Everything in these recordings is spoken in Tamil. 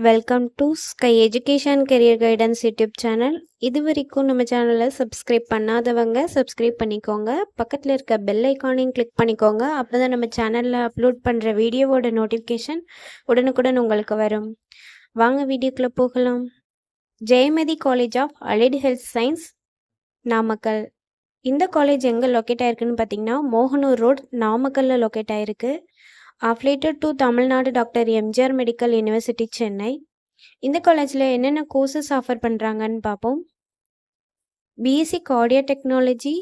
Welcome to sky education career guidance YouTube channel. இது வரைக்கும் நம்ம சேனலை சப்ஸ்கிரைப் பண்ணாதவங்க சப்ஸ்கிரைப் பண்ணிக்கோங்க. பக்கத்தில் இருக்க பெல் ஐக்கானையும் கிளிக் பண்ணிக்கோங்க. அப்போ தான் நம்ம சேனலில் அப்லோட் பண்ணுற வீடியோவோட நோட்டிஃபிகேஷன் உடனுக்குடன் உங்களுக்கு வரும். வாங்க வீடியோக்குள்ளே போகலாம். Jayamathi college of allied health science, Namakkal. இந்த காலேஜ் எங்கே லொக்கேட் ஆயிருக்குன்னு பார்த்தீங்கன்னா மோகனூர் ரோட், நாமக்கல்லில் லொக்கேட் ஆயிருக்கு. Affiliated to Tamil Nadu doctor MGR medical university, Chennai. இந்த காலேஜில் என்னென்ன கோர்சஸ் ஆஃபர் பண்ணுறாங்கன்னு பார்ப்போம். BSc cardiac technology,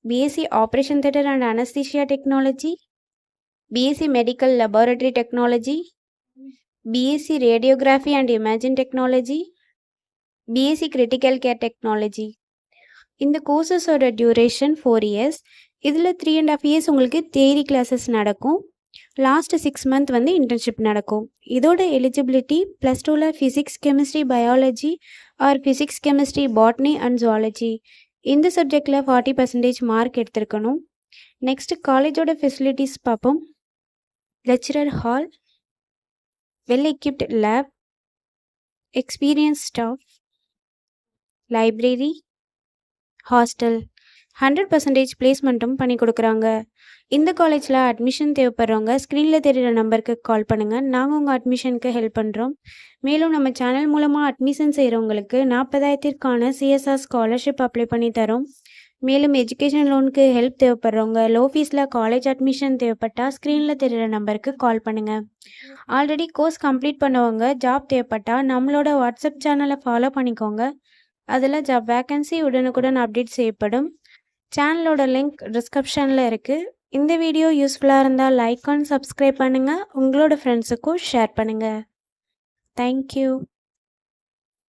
BSc operation theatre and anaesthesia technology, BSc medical laboratory technology, BSc radiography and imaging technology, BSc critical care technology. இந்த கோர்சஸோட டியூரேஷன் 4 இயர்ஸ். இதில் 3.5 இயர்ஸ் உங்களுக்கு தியரி கிளாஸஸ் நடக்கும். லாஸ்ட் 6 மந்த் வந்து இன்டர்ன்ஷிப் நடக்கும். இதோட எலிஜிபிலிட்டி +2ல் physics, chemistry, biology R physics, chemistry, botany and zoology இந்த சப்ஜெக்டில் 40% மார்க் எடுத்திருக்கணும். நெக்ஸ்ட் காலேஜோட ஃபெசிலிட்டிஸ் பார்ப்போம். Lecturer hall, well equipped lab, experience staff, library, hostel, 100% பிளேஸ்மெண்ட்டும் பண்ணி கொடுக்குறாங்க. இந்த காலேஜில் அட்மிஷன் தேவைப்படுறவங்க ஸ்க்ரீனில் தெரிகிற நம்பருக்கு கால் பண்ணுங்கள். நாங்கள் உங்கள் அட்மிஷனுக்கு ஹெல்ப் பண்ணுறோம். மேலும் நம்ம சேனல் மூலமாக அட்மிஷன் செய்கிறவங்களுக்கு 40,000க்கான சிஎஸ்ஆர் ஸ்காலர்ஷிப் அப்ளை பண்ணி தரோம். மேலும் எஜுகேஷன் லோனுக்கு ஹெல்ப் தேவைப்படுறவங்க, லோ ஃபீஸில் காலேஜ் அட்மிஷன் தேவைப்பட்டால் ஸ்க்ரீனில் தெரிகிற நம்பருக்கு கால் பண்ணுங்கள். ஆல்ரெடி கோர்ஸ் கம்ப்ளீட் பண்ணவங்க ஜாப் தேவைப்பட்டால் நம்மளோட வாட்ஸ்அப் சேனலை ஃபாலோ பண்ணிக்கோங்க. அதில் ஜாப் வேக்கன்சி உடனுக்குடன் அப்டேட் செய்யப்படும். சேனலோட லிங்க் டிஸ்கிரிப்ஷனில் இருக்குது. இந்த வீடியோ யூஸ்ஃபுல்லாக இருந்தால் லைக் அண்ட் சப்ஸ்கிரைப் பண்ணுங்கள். உங்களோட ஃப்ரெண்ட்ஸுக்கும் ஷேர் பண்ணுங்கள். தேங்க்யூ.